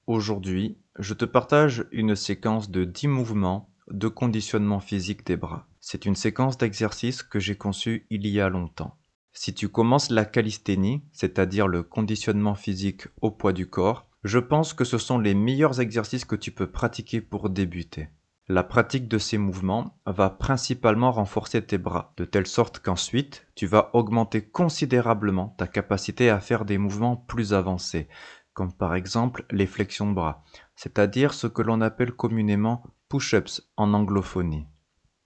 Aujourd'hui, je te partage une séquence de 10 mouvements de conditionnement physique des bras. C'est une séquence d'exercices que j'ai conçue il y a longtemps. Si tu commences la calisthénie, c'est-à-dire le conditionnement physique au poids du corps, je pense que ce sont les meilleurs exercices que tu peux pratiquer pour débuter. La pratique de ces mouvements va principalement renforcer tes bras, de telle sorte qu'ensuite, tu vas augmenter considérablement ta capacité à faire des mouvements plus avancés, comme par exemple les flexions de bras, c'est-à-dire ce que l'on appelle communément push-ups en anglophonie.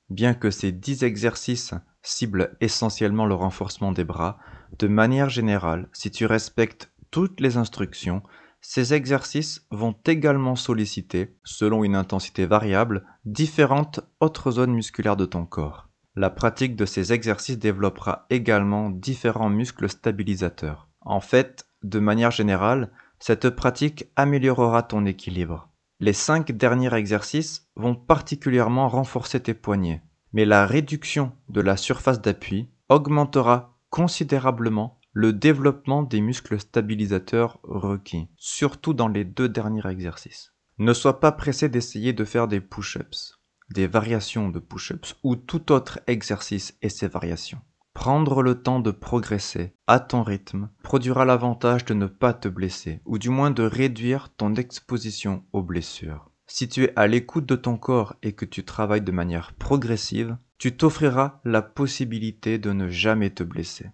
Bien que ces 10 exercices ciblent essentiellement le renforcement des bras, de manière générale, si tu respectes toutes les instructions, ces exercices vont également solliciter, selon une intensité variable, différentes autres zones musculaires de ton corps. La pratique de ces exercices développera également différents muscles stabilisateurs. En fait, de manière générale, cette pratique améliorera ton équilibre. Les 5 derniers exercices vont particulièrement renforcer tes poignets, mais la réduction de la surface d'appui augmentera considérablement le développement des muscles stabilisateurs requis, surtout dans les 2 derniers exercices. Ne sois pas pressé d'essayer de faire des push-ups, des variations de push-ups ou tout autre exercice et ses variations. Prendre le temps de progresser à ton rythme produira l'avantage de ne pas te blesser, ou du moins de réduire ton exposition aux blessures. Si tu es à l'écoute de ton corps et que tu travailles de manière progressive, tu t'offriras la possibilité de ne jamais te blesser.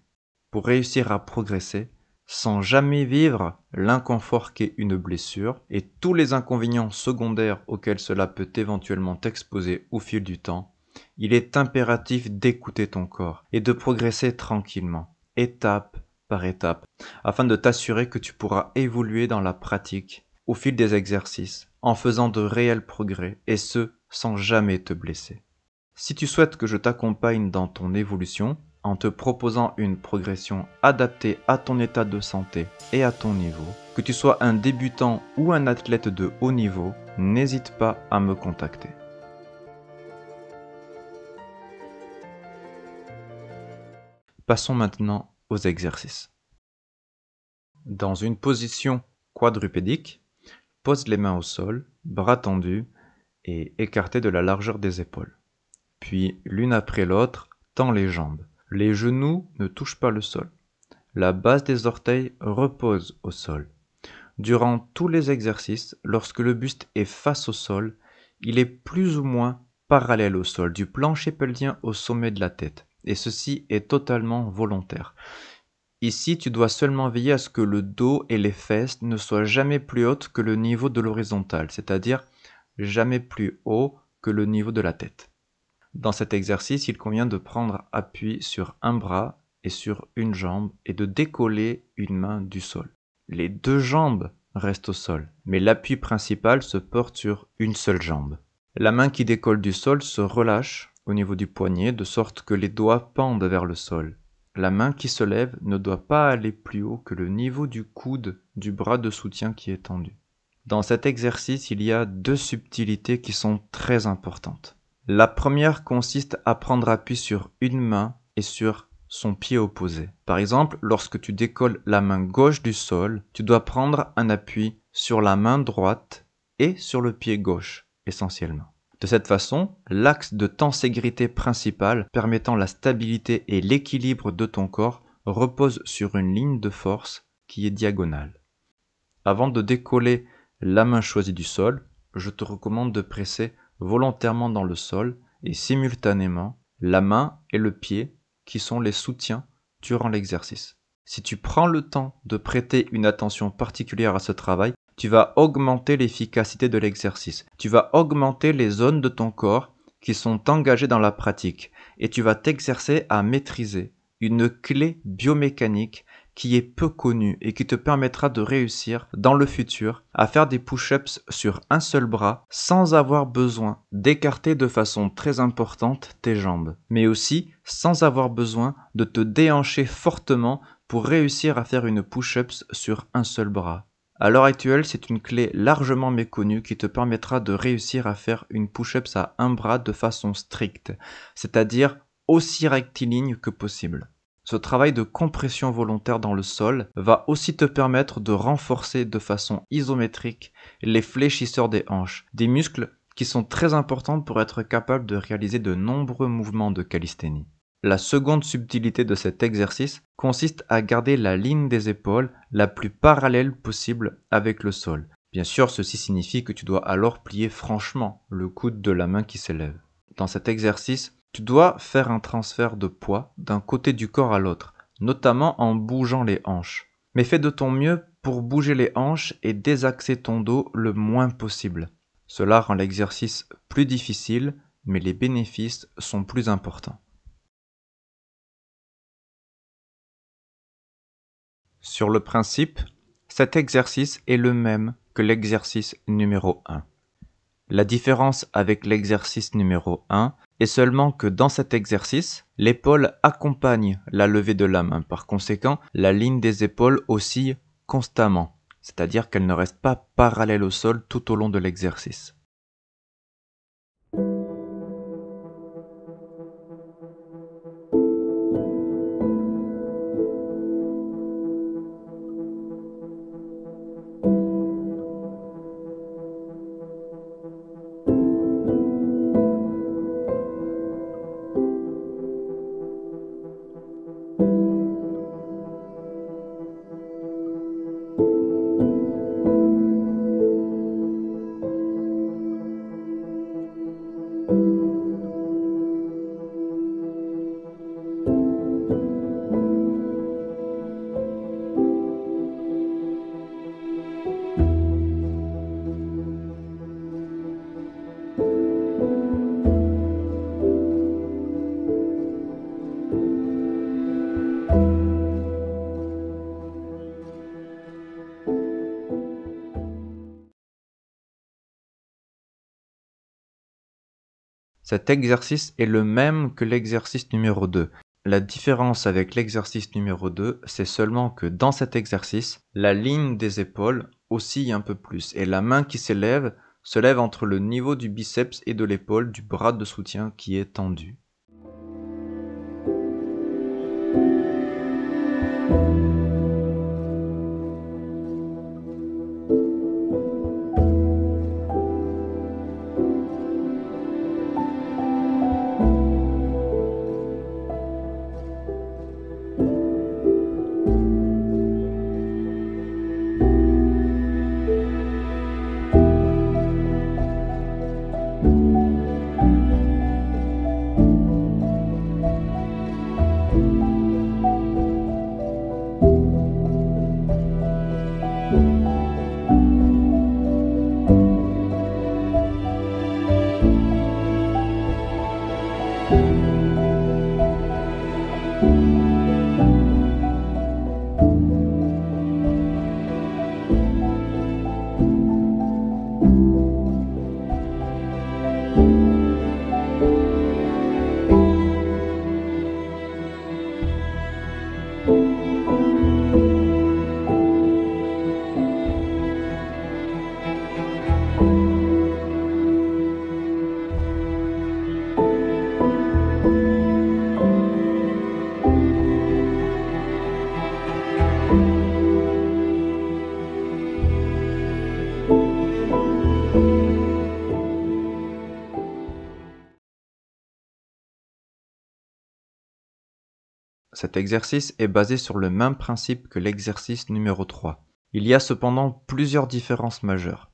Pour réussir à progresser, sans jamais vivre l'inconfort qu'est une blessure et tous les inconvénients secondaires auxquels cela peut éventuellement t'exposer au fil du temps, il est impératif d'écouter ton corps et de progresser tranquillement, étape par étape, afin de t'assurer que tu pourras évoluer dans la pratique au fil des exercices, en faisant de réels progrès, et ce, sans jamais te blesser. Si tu souhaites que je t'accompagne dans ton évolution, en te proposant une progression adaptée à ton état de santé et à ton niveau, que tu sois un débutant ou un athlète de haut niveau, n'hésite pas à me contacter. Passons maintenant aux exercices. Dans une position quadrupédique, pose les mains au sol, bras tendus et écartés de la largeur des épaules. Puis, l'une après l'autre, tends les jambes. Les genoux ne touchent pas le sol. La base des orteils repose au sol. Durant tous les exercices, lorsque le buste est face au sol, il est plus ou moins parallèle au sol, du plancher pelvien au sommet de la tête. Et ceci est totalement volontaire. Ici, tu dois seulement veiller à ce que le dos et les fesses ne soient jamais plus hautes que le niveau de l'horizontale, c'est-à-dire jamais plus haut que le niveau de la tête. Dans cet exercice, il convient de prendre appui sur un bras et sur une jambe et de décoller une main du sol. Les 2 jambes restent au sol, mais l'appui principal se porte sur une seule jambe. La main qui décolle du sol se relâche au niveau du poignet de sorte que les doigts pendent vers le sol. La main qui se lève ne doit pas aller plus haut que le niveau du coude du bras de soutien qui est tendu. Dans cet exercice, il y a 2 subtilités qui sont très importantes. La première consiste à prendre appui sur une main et sur son pied opposé. Par exemple, lorsque tu décolles la main gauche du sol, tu dois prendre un appui sur la main droite et sur le pied gauche, essentiellement. De cette façon, l'axe de tenségrité principal permettant la stabilité et l'équilibre de ton corps repose sur une ligne de force qui est diagonale. Avant de décoller la main choisie du sol, je te recommande de presser volontairement dans le sol et simultanément la main et le pied qui sont les soutiens durant l'exercice. Si tu prends le temps de prêter une attention particulière à ce travail, tu vas augmenter l'efficacité de l'exercice. Tu vas augmenter les zones de ton corps qui sont engagées dans la pratique et tu vas t'exercer à maîtriser une clé biomécanique qui est peu connue et qui te permettra de réussir dans le futur à faire des push-ups sur un seul bras sans avoir besoin d'écarter de façon très importante tes jambes, mais aussi sans avoir besoin de te déhancher fortement pour réussir à faire une push-ups sur un seul bras. À l'heure actuelle, c'est une clé largement méconnue qui te permettra de réussir à faire une push-ups à un bras de façon stricte, c'est-à-dire aussi rectiligne que possible. Ce travail de compression volontaire dans le sol va aussi te permettre de renforcer de façon isométrique les fléchisseurs des hanches, des muscles qui sont très importants pour être capable de réaliser de nombreux mouvements de calisthénie. La seconde subtilité de cet exercice consiste à garder la ligne des épaules la plus parallèle possible avec le sol. Bien sûr, ceci signifie que tu dois alors plier franchement le coude de la main qui s'élève. Dans cet exercice, tu dois faire un transfert de poids d'un côté du corps à l'autre, notamment en bougeant les hanches. Mais fais de ton mieux pour bouger les hanches et désaxer ton dos le moins possible. Cela rend l'exercice plus difficile, mais les bénéfices sont plus importants. Sur le principe, cet exercice est le même que l'exercice numéro 1. La différence avec l'exercice numéro 1 est seulement que dans cet exercice, l'épaule accompagne la levée de la main. Par conséquent, la ligne des épaules oscille constamment, c'est-à-dire qu'elle ne reste pas parallèle au sol tout au long de l'exercice. Cet exercice est le même que l'exercice numéro 2. La différence avec l'exercice numéro 2, c'est seulement que dans cet exercice, la ligne des épaules oscille un peu plus et la main qui s'élève se lève entre le niveau du biceps et de l'épaule du bras de soutien qui est tendu. Cet exercice est basé sur le même principe que l'exercice numéro 3. Il y a cependant plusieurs différences majeures.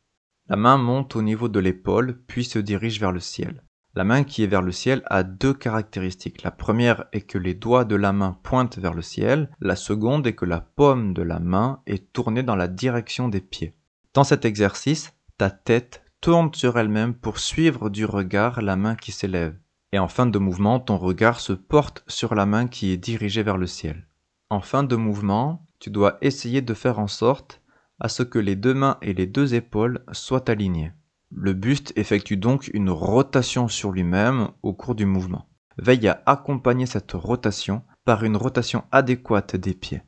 La main monte au niveau de l'épaule, puis se dirige vers le ciel. La main qui est vers le ciel a deux caractéristiques. La première est que les doigts de la main pointent vers le ciel. La seconde est que la paume de la main est tournée dans la direction des pieds. Dans cet exercice, ta tête tourne sur elle-même pour suivre du regard la main qui s'élève. Et en fin de mouvement, ton regard se porte sur la main qui est dirigée vers le ciel. En fin de mouvement, tu dois essayer de faire en sorte à ce que les deux mains et les deux épaules soient alignées. Le buste effectue donc une rotation sur lui-même au cours du mouvement. Veille à accompagner cette rotation par une rotation adéquate des pieds.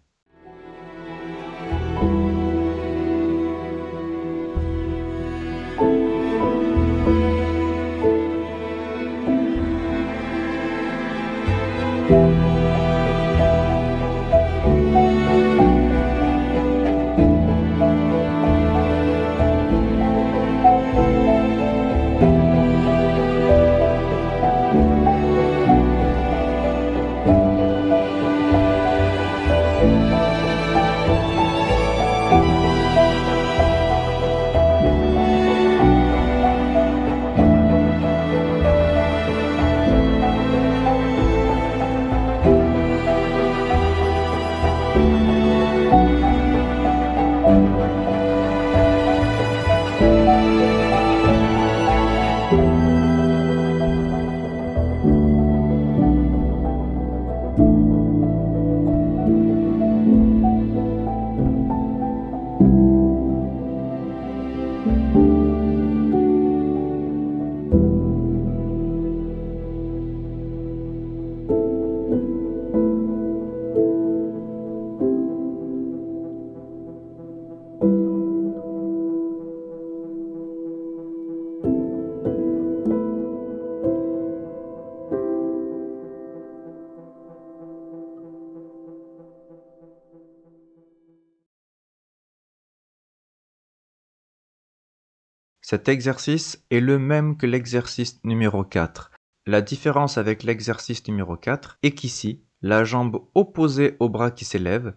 Cet exercice est le même que l'exercice numéro 4. La différence avec l'exercice numéro 4 est qu'ici, la jambe opposée au bras qui s'élève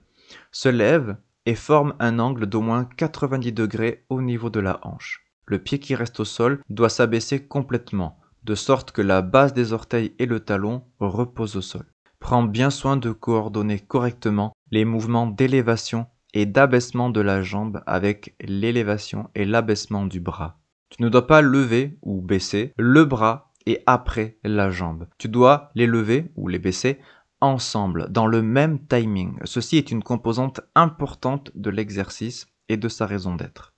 se lève et forme un angle d'au moins 90 degrés au niveau de la hanche. Le pied qui reste au sol doit s'abaisser complètement, de sorte que la base des orteils et le talon reposent au sol. Prends bien soin de coordonner correctement les mouvements d'élévation et d'abaissement de la jambe avec l'élévation et l'abaissement du bras. Tu ne dois pas lever ou baisser le bras et après la jambe. Tu dois les lever ou les baisser ensemble, dans le même timing. Ceci est une composante importante de l'exercice et de sa raison d'être.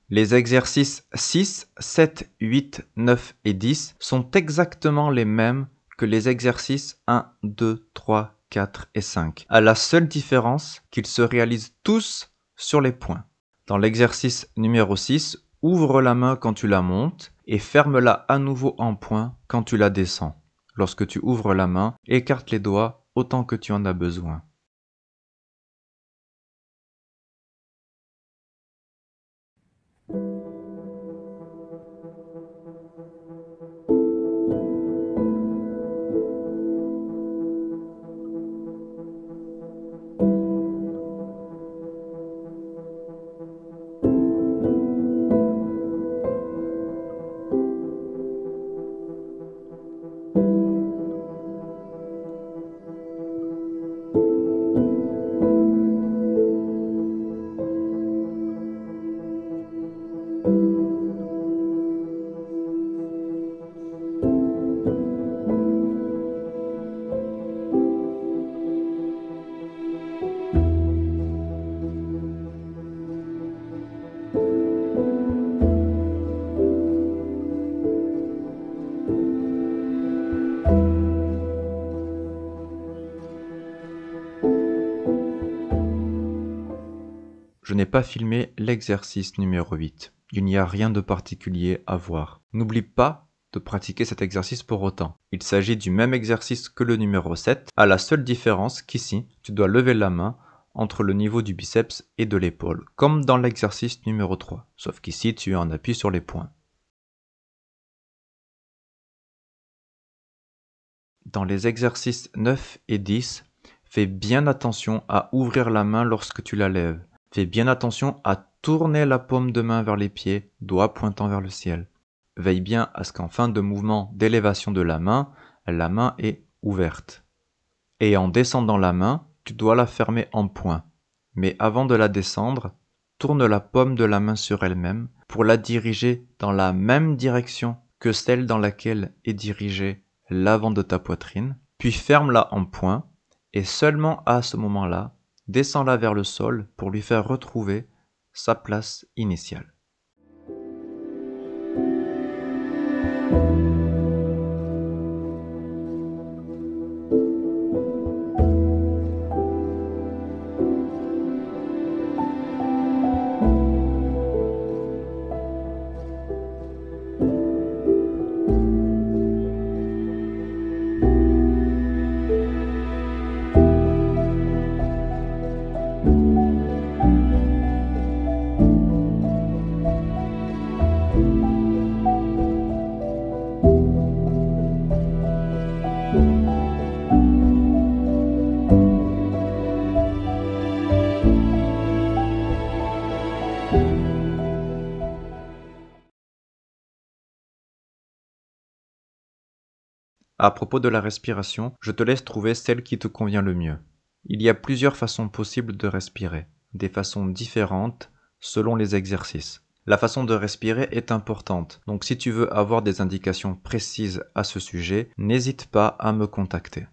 Les exercices 6, 7, 8, 9 et 10 sont exactement les mêmes que les exercices 1, 2, 3, 4 et 5, à la seule différence qu'ils se réalisent tous sur les points. Dans l'exercice numéro 6, ouvre la main quand tu la montes et ferme-la à nouveau en point quand tu la descends. Lorsque tu ouvres la main, écarte les doigts autant que tu en as besoin. Je n'ai pas filmé l'exercice numéro 8. Il n'y a rien de particulier à voir. N'oublie pas de pratiquer cet exercice pour autant. Il s'agit du même exercice que le numéro 7, à la seule différence qu'ici, tu dois lever la main entre le niveau du biceps et de l'épaule, comme dans l'exercice numéro 3, sauf qu'ici tu es en appui sur les poings. Dans les exercices 9 et 10, fais bien attention à ouvrir la main lorsque tu la lèves. Fais bien attention à tourner la paume de main vers les pieds, doigts pointant vers le ciel. Veille bien à ce qu'en fin de mouvement d'élévation de la main est ouverte. Et en descendant la main, tu dois la fermer en point. Mais avant de la descendre, tourne la paume de la main sur elle-même pour la diriger dans la même direction que celle dans laquelle est dirigé l'avant de ta poitrine, puis ferme-la en point et seulement à ce moment-là, descends-la vers le sol pour lui faire retrouver sa place initiale. À propos de la respiration, je te laisse trouver celle qui te convient le mieux. Il y a plusieurs façons possibles de respirer, des façons différentes selon les exercices. La façon de respirer est importante, donc si tu veux avoir des indications précises à ce sujet, n'hésite pas à me contacter.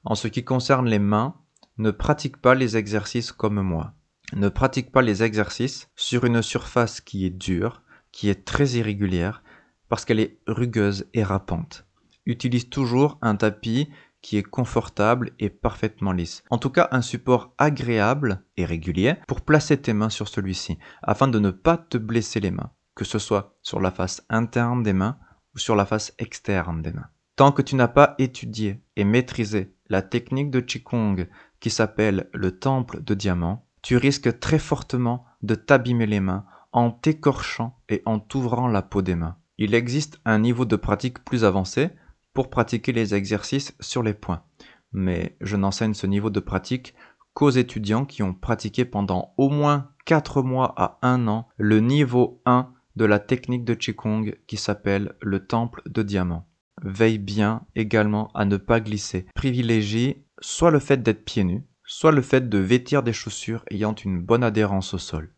En ce qui concerne les mains, ne pratique pas les exercices comme moi. Ne pratique pas les exercices sur une surface qui est dure, qui est très irrégulière, parce qu'elle est rugueuse et râpante. Utilise toujours un tapis qui est confortable et parfaitement lisse. En tout cas, un support agréable et régulier pour placer tes mains sur celui-ci, afin de ne pas te blesser les mains, que ce soit sur la face interne des mains ou sur la face externe des mains. Tant que tu n'as pas étudié et maîtrisé la technique de Qigong qui s'appelle le temple de diamant, tu risques très fortement de t'abîmer les mains en t'écorchant et en t'ouvrant la peau des mains. Il existe un niveau de pratique plus avancé pour pratiquer les exercices sur les poings, mais je n'enseigne ce niveau de pratique qu'aux étudiants qui ont pratiqué pendant au moins 4 mois à 1 an le niveau 1 de la technique de Qigong qui s'appelle le temple de diamant. Veille bien également à ne pas glisser. Privilégie soit le fait d'être pieds nus, soit le fait de vêtir des chaussures ayant une bonne adhérence au sol.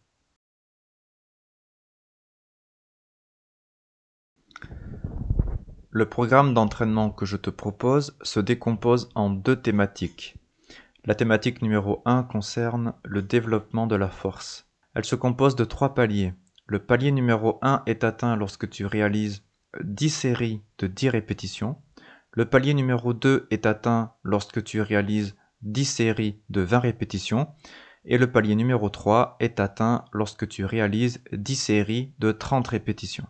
Le programme d'entraînement que je te propose se décompose en 2 thématiques. La thématique numéro 1 concerne le développement de la force. Elle se compose de 3 paliers. Le palier numéro 1 est atteint lorsque tu réalises 10 séries de 10 répétitions. Le palier numéro 2 est atteint lorsque tu réalises 10 séries de 20 répétitions. Et le palier numéro 3 est atteint lorsque tu réalises 10 séries de 30 répétitions.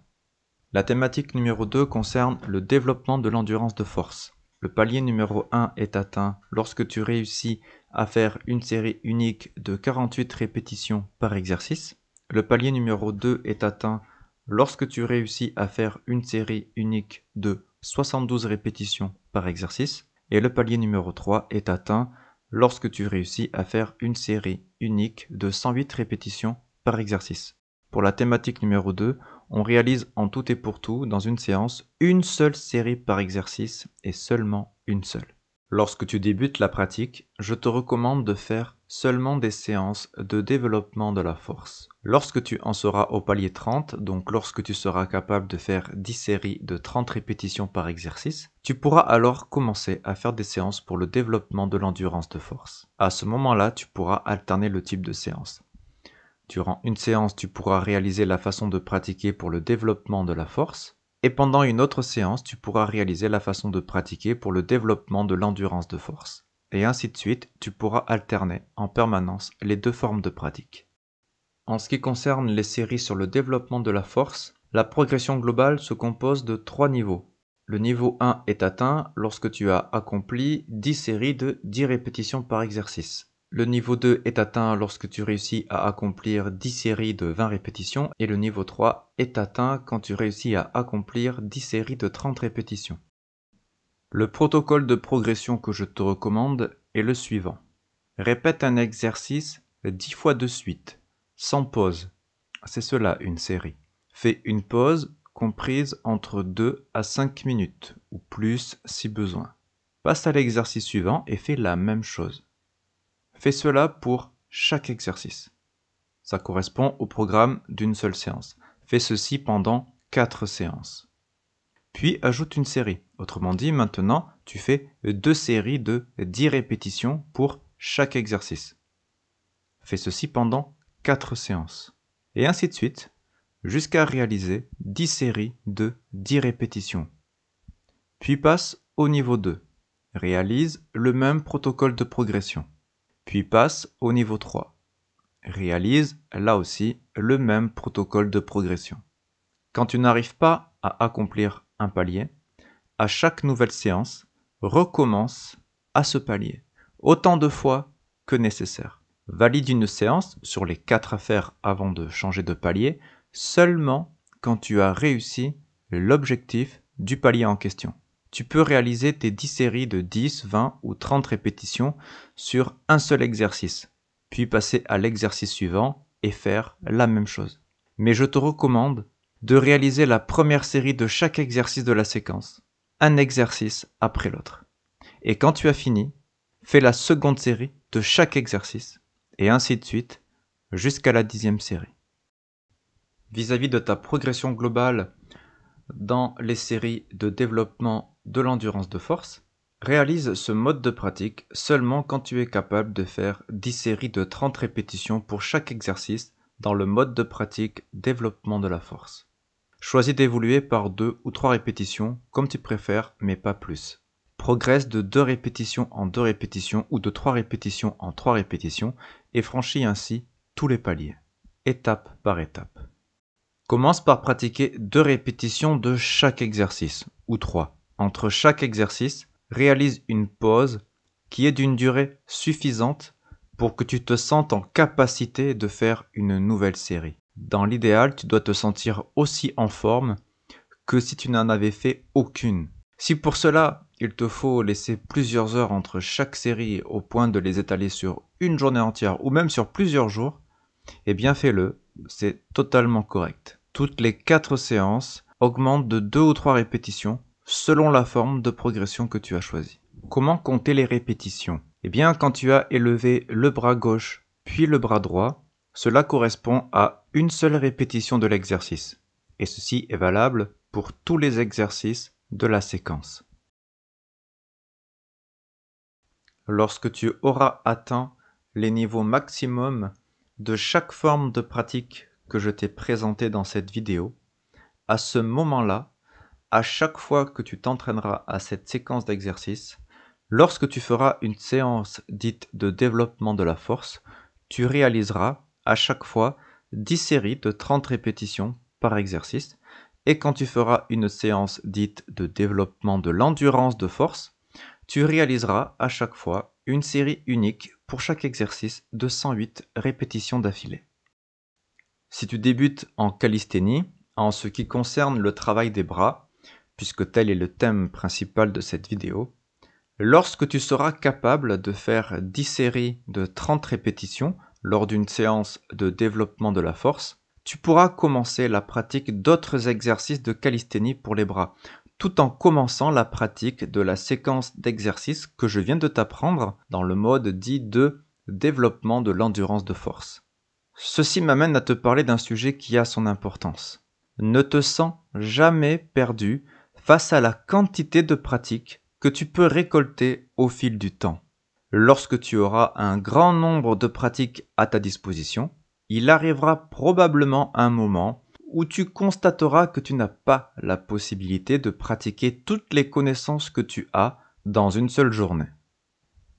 La thématique numéro 2 concerne le développement de l'endurance de force. Le palier numéro 1 est atteint lorsque tu réussis à faire une série unique de 48 répétitions par exercice. Le palier numéro 2 est atteint lorsque tu réussis à faire une série unique de 72 répétitions par exercice. Et le palier numéro 3 est atteint lorsque tu réussis à faire une série unique de 108 répétitions par exercice. Pour la thématique numéro 2, on réalise en tout et pour tout, dans une séance, une seule série par exercice et seulement une seule. Lorsque tu débutes la pratique, je te recommande de faire seulement des séances de développement de la force. Lorsque tu en seras au palier 30, donc lorsque tu seras capable de faire 10 séries de 30 répétitions par exercice, tu pourras alors commencer à faire des séances pour le développement de l'endurance de force. À ce moment-là, tu pourras alterner le type de séance. Durant une séance, tu pourras réaliser la façon de pratiquer pour le développement de la force. Et pendant une autre séance, tu pourras réaliser la façon de pratiquer pour le développement de l'endurance de force. Et ainsi de suite, tu pourras alterner en permanence les 2 formes de pratique. En ce qui concerne les séries sur le développement de la force, la progression globale se compose de 3 niveaux. Le niveau 1 est atteint lorsque tu as accompli 10 séries de 10 répétitions par exercice. Le niveau 2 est atteint lorsque tu réussis à accomplir 10 séries de 20 répétitions et le niveau 3 est atteint quand tu réussis à accomplir 10 séries de 30 répétitions. Le protocole de progression que je te recommande est le suivant. Répète un exercice 10 fois de suite, sans pause. C'est cela une série. Fais une pause comprise entre 2 à 5 minutes ou plus si besoin. passe à l'exercice suivant et fais la même chose. Fais cela pour chaque exercice. Ça correspond au programme d'une seule séance. Fais ceci pendant 4 séances. Puis ajoute une série. Autrement dit, maintenant, tu fais 2 séries de 10 répétitions pour chaque exercice. Fais ceci pendant 4 séances. Et ainsi de suite, jusqu'à réaliser 10 séries de 10 répétitions. Puis passe au niveau 2. Réalise le même protocole de progression. Puis passe au niveau 3. Réalise là aussi le même protocole de progression. Quand tu n'arrives pas à accomplir un palier, à chaque nouvelle séance, recommence à ce palier, autant de fois que nécessaire. Valide une séance sur les 4 à faire avant de changer de palier, seulement quand tu as réussi l'objectif du palier en question. Tu peux réaliser tes 10 séries de 10, 20 ou 30 répétitions sur un seul exercice, puis passer à l'exercice suivant et faire la même chose. Mais je te recommande de réaliser la première série de chaque exercice de la séquence, un exercice après l'autre. Et quand tu as fini, fais la seconde série de chaque exercice, et ainsi de suite, jusqu'à la 10e série. Vis-à-vis de ta progression globale dans les séries de développement de l'endurance de force, réalise ce mode de pratique seulement quand tu es capable de faire 10 séries de 30 répétitions pour chaque exercice dans le mode de pratique développement de la force. Choisis d'évoluer par 2 ou 3 répétitions, comme tu préfères, mais pas plus. Progresse de 2 répétitions en 2 répétitions ou de 3 répétitions en 3 répétitions et franchis ainsi tous les paliers, étape par étape. Commence par pratiquer 2 répétitions de chaque exercice, ou 3. Entre chaque exercice, réalise une pause qui est d'une durée suffisante pour que tu te sentes en capacité de faire une nouvelle série. Dans l'idéal, tu dois te sentir aussi en forme que si tu n'en avais fait aucune. Si pour cela, il te faut laisser plusieurs heures entre chaque série au point de les étaler sur une journée entière ou même sur plusieurs jours, eh bien fais-le, c'est totalement correct. Toutes les 4 séances augmentent de 2 ou 3 répétitions selon la forme de progression que tu as choisie. Comment compter les répétitions? Eh bien, quand tu as élevé le bras gauche puis le bras droit, cela correspond à une seule répétition de l'exercice. Et ceci est valable pour tous les exercices de la séquence. Lorsque tu auras atteint les niveaux maximum de chaque forme de pratique que je t'ai présentée dans cette vidéo, à ce moment-là, à chaque fois que tu t'entraîneras à cette séquence d'exercices, lorsque tu feras une séance dite de développement de la force, tu réaliseras à chaque fois 10 séries de 30 répétitions par exercice. Et quand tu feras une séance dite de développement de l'endurance de force, tu réaliseras à chaque fois une série unique pour chaque exercice de 108 répétitions d'affilée. Si tu débutes en calisthénie, en ce qui concerne le travail des bras, puisque tel est le thème principal de cette vidéo, lorsque tu seras capable de faire 10 séries de 30 répétitions lors d'une séance de développement de la force, tu pourras commencer la pratique d'autres exercices de calisthénie pour les bras, tout en commençant la pratique de la séquence d'exercices que je viens de t'apprendre dans le mode dit de développement de l'endurance de force. Ceci m'amène à te parler d'un sujet qui a son importance. Ne te sens jamais perdu face à la quantité de pratiques que tu peux récolter au fil du temps. Lorsque tu auras un grand nombre de pratiques à ta disposition, il arrivera probablement un moment où tu constateras que tu n'as pas la possibilité de pratiquer toutes les connaissances que tu as dans une seule journée.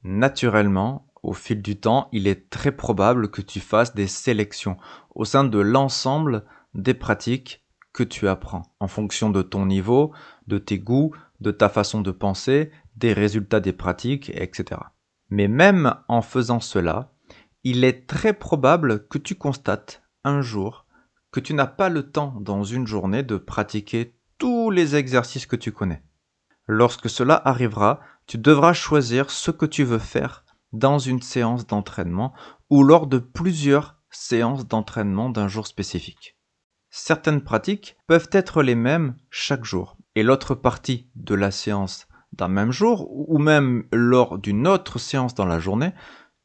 Naturellement, au fil du temps, il est très probable que tu fasses des sélections au sein de l'ensemble des pratiques que tu apprends, en fonction de ton niveau, de tes goûts, de ta façon de penser, des résultats des pratiques, etc. Mais même en faisant cela, il est très probable que tu constates un jour que tu n'as pas le temps dans une journée de pratiquer tous les exercices que tu connais. Lorsque cela arrivera, tu devras choisir ce que tu veux faire dans une séance d'entraînement ou lors de plusieurs séances d'entraînement d'un jour spécifique. Certaines pratiques peuvent être les mêmes chaque jour et l'autre partie de la séance d'un même jour ou même lors d'une autre séance dans la journée,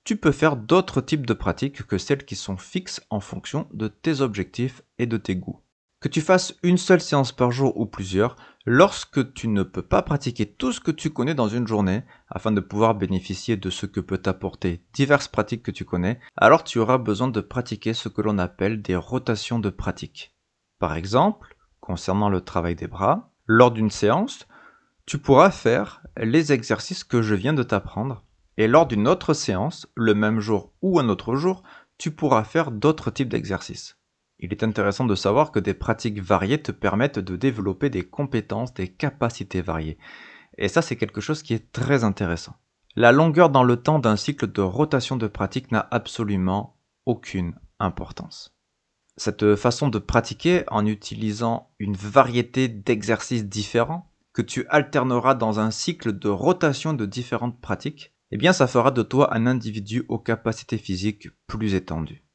tu peux faire d'autres types de pratiques que celles qui sont fixes en fonction de tes objectifs et de tes goûts. Que tu fasses une seule séance par jour ou plusieurs, lorsque tu ne peux pas pratiquer tout ce que tu connais dans une journée, afin de pouvoir bénéficier de ce que peut t'apporter diverses pratiques que tu connais, alors tu auras besoin de pratiquer ce que l'on appelle des rotations de pratique. Par exemple, concernant le travail des bras, lors d'une séance, tu pourras faire les exercices que je viens de t'apprendre, et lors d'une autre séance, le même jour ou un autre jour, tu pourras faire d'autres types d'exercices. Il est intéressant de savoir que des pratiques variées te permettent de développer des compétences, des capacités variées. Et ça, c'est quelque chose qui est très intéressant. La longueur dans le temps d'un cycle de rotation de pratique n'a absolument aucune importance. Cette façon de pratiquer en utilisant une variété d'exercices différents que tu alterneras dans un cycle de rotation de différentes pratiques, eh bien ça fera de toi un individu aux capacités physiques plus étendues.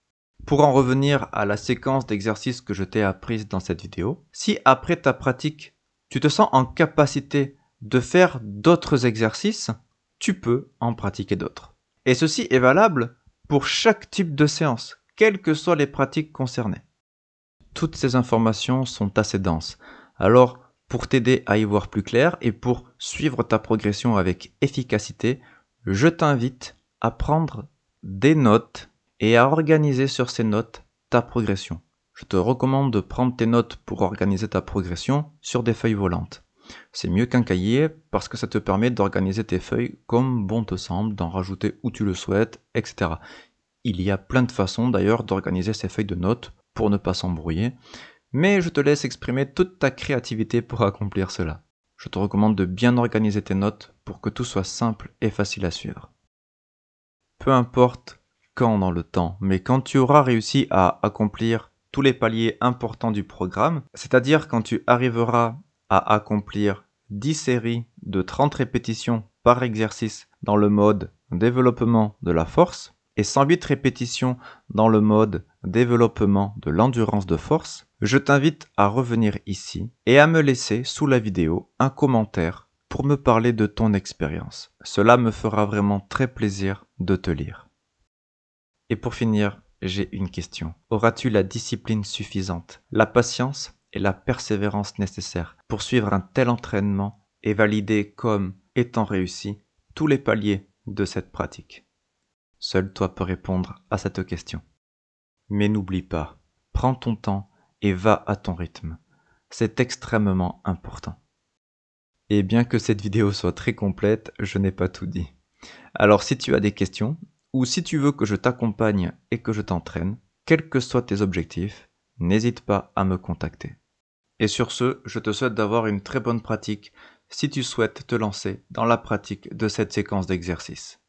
Pour en revenir à la séquence d'exercices que je t'ai apprise dans cette vidéo, si après ta pratique, tu te sens en capacité de faire d'autres exercices, tu peux en pratiquer d'autres. Et ceci est valable pour chaque type de séance, quelles que soient les pratiques concernées. Toutes ces informations sont assez denses. Alors, pour t'aider à y voir plus clair et pour suivre ta progression avec efficacité, je t'invite à prendre des notes et à organiser sur ces notes ta progression. Je te recommande de prendre tes notes pour organiser ta progression sur des feuilles volantes. C'est mieux qu'un cahier parce que ça te permet d'organiser tes feuilles comme bon te semble, d'en rajouter où tu le souhaites, etc. Il y a plein de façons d'ailleurs d'organiser ces feuilles de notes pour ne pas s'embrouiller, mais je te laisse exprimer toute ta créativité pour accomplir cela. Je te recommande de bien organiser tes notes pour que tout soit simple et facile à suivre. Peu importe quand dans le temps, mais quand tu auras réussi à accomplir tous les paliers importants du programme, c'est-à-dire quand tu arriveras à accomplir 10 séries de 30 répétitions par exercice dans le mode développement de la force et 108 répétitions dans le mode développement de l'endurance de force, je t'invite à revenir ici et à me laisser sous la vidéo un commentaire pour me parler de ton expérience. Cela me fera vraiment très plaisir de te lire. Et pour finir, j'ai une question. Auras-tu la discipline suffisante, la patience et la persévérance nécessaires pour suivre un tel entraînement et valider comme étant réussi tous les paliers de cette pratique? Seul toi peux répondre à cette question. Mais n'oublie pas, prends ton temps et va à ton rythme. C'est extrêmement important. Et bien que cette vidéo soit très complète, je n'ai pas tout dit. Alors si tu as des questions, ou si tu veux que je t'accompagne et que je t'entraîne, quels que soient tes objectifs, n'hésite pas à me contacter. Et sur ce, je te souhaite d'avoir une très bonne pratique si tu souhaites te lancer dans la pratique de cette séquence d'exercices.